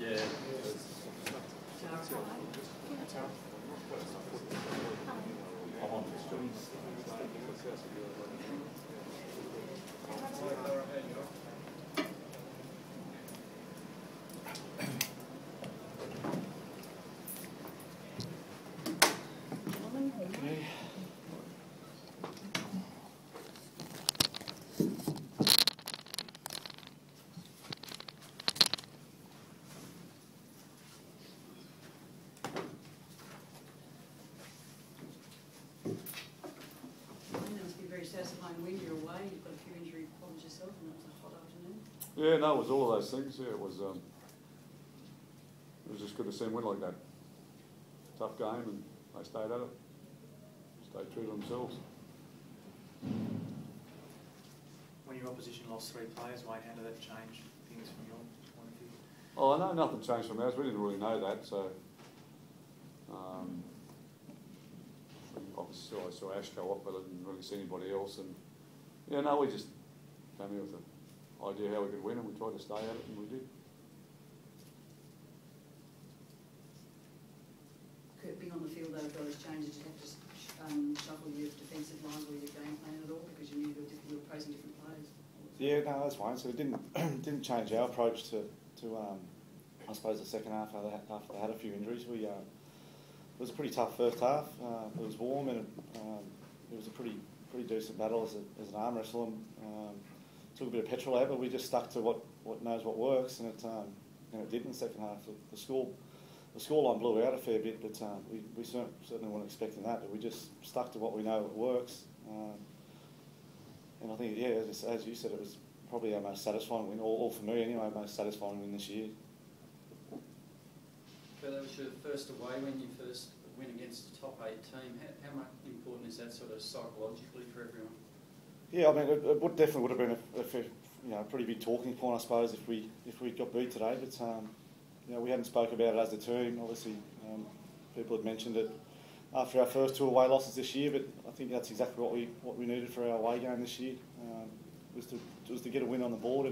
Yeah. Satisfying win, you're away, you've got a few injury problems yourself, and it was a hot afternoon. Yeah, no, it was all of those things. Yeah, it was just good to see them win like that. Tough game, and they stayed at it. Stayed true to themselves. When your opposition lost 3 players, Wayne, how did that change things from your point of view? Oh, no, nothing changed from ours. We didn't really know that, so obviously I saw Ash go off, but I didn't really see anybody else. And yeah, no, we just came here with the idea how we could win, and we tried to stay at it, and we did. Kurt, being on the field over those changes, did you have to shuffle your defensive line or your game plan at all because you knew you were opposing different players? Yeah, no, that's fine. So it didn't change our approach to I suppose the second half after they had a few injuries. It was a pretty tough first half. It was warm, and it was a pretty decent battle as an arm wrestle. Took a bit of petrol out, but we just stuck to what knows what works, and it did in the second half. The scoreline blew out a fair bit, but we certainly weren't expecting that. But we just stuck to what we know works, and I think as you said, it was probably our most satisfying win, or for me anyway, most satisfying win this year. So that was your first away when you first win against the top 8 team. How much important is that sort of psychologically for everyone? Yeah, I mean, it definitely would have been a pretty big talking point, I suppose, if we got beat today. But we hadn't spoke about it as a team. Obviously, people had mentioned it after our first 2 away losses this year. But I think that's exactly what we needed for our away game this year. Was to get a win on the board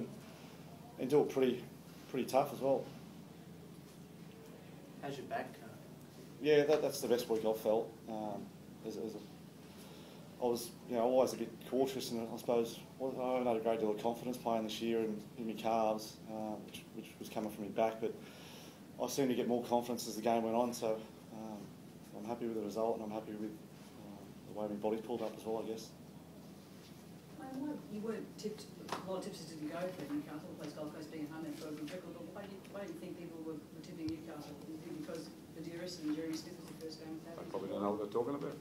and do it pretty tough as well. How's your back? Yeah, that's the best week I've felt. I was always a bit cautious, and I suppose I haven't had a great deal of confidence playing this year in my calves, which was coming from my back. But I seemed to get more confidence as the game went on. So I'm happy with the result, and I'm happy with the way my body pulled up as well, I guess. You weren't tipped. A lot of tipsters didn't go for Newcastle. Plays Gold Coast being home, they've got a good record. But why do you think people were tipping Newcastle? Is it because Madeira and Jeremy Smith was the first game without? They probably don't know what they're talking about.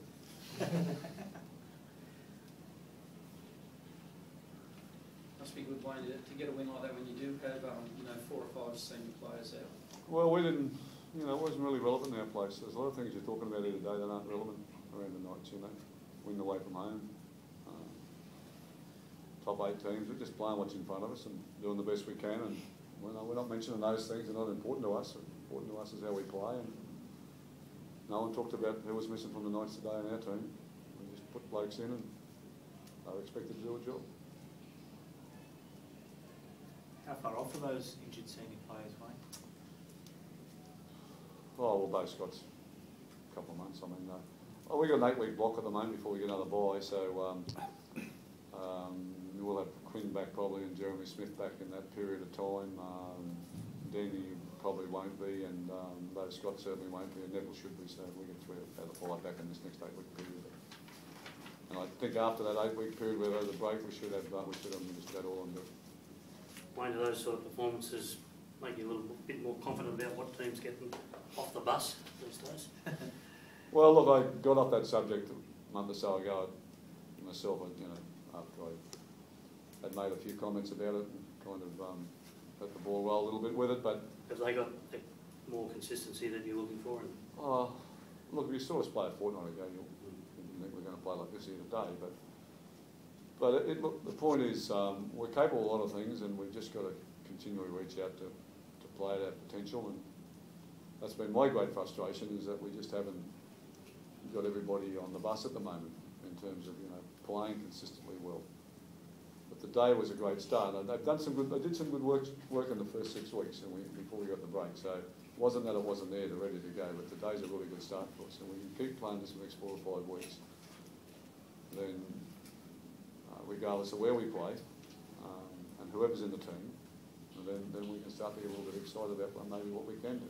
Must be good, Wayne, to get a win like that when you do have 4 or 5 senior players out. Well, we didn't. It wasn't really relevant in our place. There's a lot of things you're talking about here today that aren't relevant around the nights. Win away from home. Top 8 teams, we're just playing what's in front of us and doing the best we can, and we're not mentioning those things. They're not important to us. Important to us is how we play, and no one talked about who was missing from the Knights today in our team. We just put blokes in, and they were expected to do a job. How far off are those injured senior players, Wayne? Oh, well, both Scots, a couple of months. I mean, we got an 8-week block at the moment before we get another bye, so we'll have Quinn back probably and Jeremy Smith back in that period of time. Danny probably won't be, and those Scott certainly won't be, and Neville should be, so we get 3 out of the 5 back in this next 8-week period. And I think after that 8-week period where there's a break, we should have just about all on deck. Wayne, do those sort of performances make you a little bit more confident about what team's getting off the bus these days? Well, look, I got off that subject a month or so ago myself, after I had made a few comments about it and kind of let the ball roll a little bit with it. But have they got more consistency that you're looking for? Look, if you saw us play a fortnight ago, you didn't think we're going to play like this here today. But look, the point is we're capable of a lot of things, and we've just got to continually reach out to play at our potential. And that's been my great frustration, is that we just haven't got everybody on the bus at the moment in terms of playing consistently well. The the day was a great start. And they've done some good. They did some good work in the first 6 weeks, and before we got the break. So it wasn't that it wasn't there, they're ready to go. But today's a really good start for us, and we can keep playing this for the next 4 or 5 weeks. Then, regardless of where we play, and whoever's in the team, then we can start to get a little bit excited about maybe what we can do.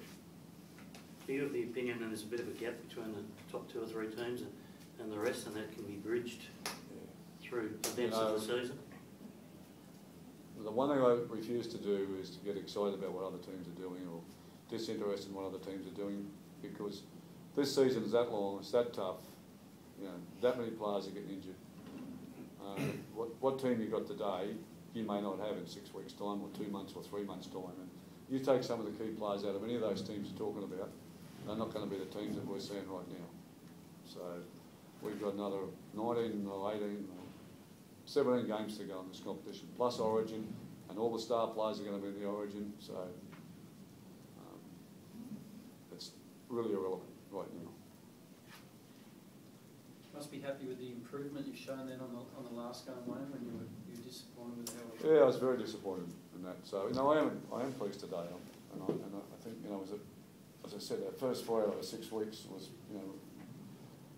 Are you of the opinion that there's a bit of a gap between the top 2 or 3 teams and the rest, and that can be bridged through events of the season? The one thing I refuse to do is to get excited about what other teams are doing or disinterested in what other teams are doing, because this season is that long, it's that tough, that many players are getting injured. What team you got today, you may not have in 6 weeks' time or 2 months or 3 months' time. And you take some of the key players out of any of those teams you're talking about, they're not going to be the teams that we're seeing right now. So we've got another 19 or 18 or 17 games to go in this competition, plus Origin, and all the star players are going to be in the Origin. So it's really irrelevant right now. Must be happy with the improvement you've shown then on the last game, Wayne, when you were disappointed with how it. Yeah, I was very disappointed in that. So I am pleased today, and I think as I said, that first 4 out of 6 weeks was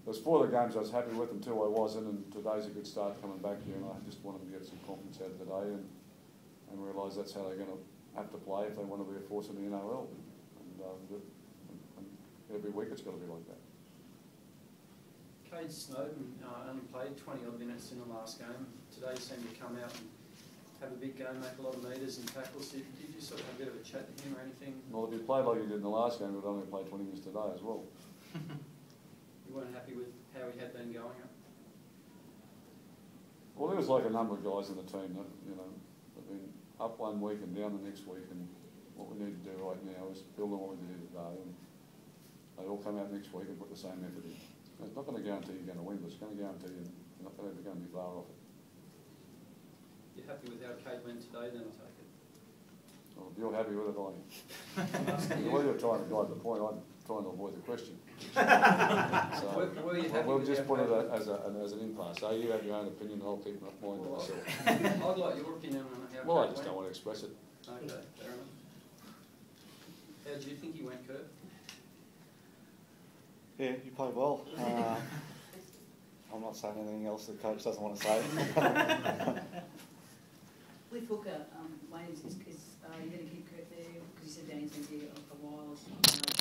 there's 4 of the games I was happy with until I wasn't, and today's a good start coming back here, and I just want them to get some confidence out of today and realise that's how they're going to have to play if they want to be a force in the NRL. And every week it's got to be like that. Cade Snowden only played 20-odd minutes in the last game. Today seemed to come out and have a big game, make a lot of metres and tackles. Did you sort of have a bit of a chat to him or anything? Well, if he played like he did in the last game, he would only play 20 minutes today as well. You weren't happy with how he had been going up? Well, there was like a number of guys in the team that, have been up one week and down the next week, and what we need to do right now is build on what we did today, and they all come out next week and put the same effort in. It's not going to guarantee you're going to win, but it's going to guarantee you're not going to be far off it. You're happy with how Cade went today then, I take it? Well, if you're happy with it, I am. Well, you're trying to guide the point, I'm trying to avoid the question. So, were you happy we'll just put it as an impasse. So you have your own opinion, and I'll keep mine to myself. I'd like your opinion on how Well, I Cade just went. don't want to express it. Okay, fair enough. How do you think he went, Kurt? Yeah, you played well. I'm not saying anything else the coach doesn't want to say. With Hooker, Wayne, is you going to keep Kurt there? Because you said Danny's been here a while.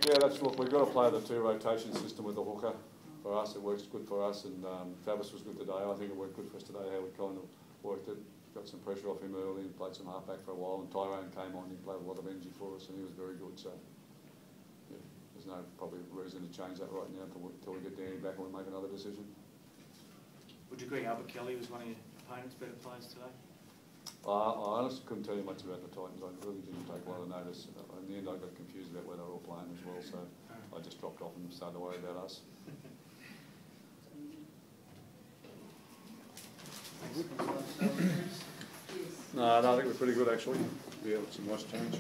Yeah, look, we've got to play the 2 rotation system with the hooker. For us, it works good for us, and Travis was good today. I think it worked good for us today, how we kind of worked it. Got some pressure off him early and played some halfback for a while, and Tyrone came on, he played a lot of energy for us, and he was very good. So, yeah, there's no probably reason to change that right now until we get Danny back and we make another decision. Would you agree Albert Kelly was one of your opponents' better players today? I honestly couldn't tell you much about the Titans. I really didn't take a lot of notice. In the end, I got confused about where they were all playing as well, so I just dropped off and started to worry about us. No, I think we're pretty good actually. Yeah, some nice change.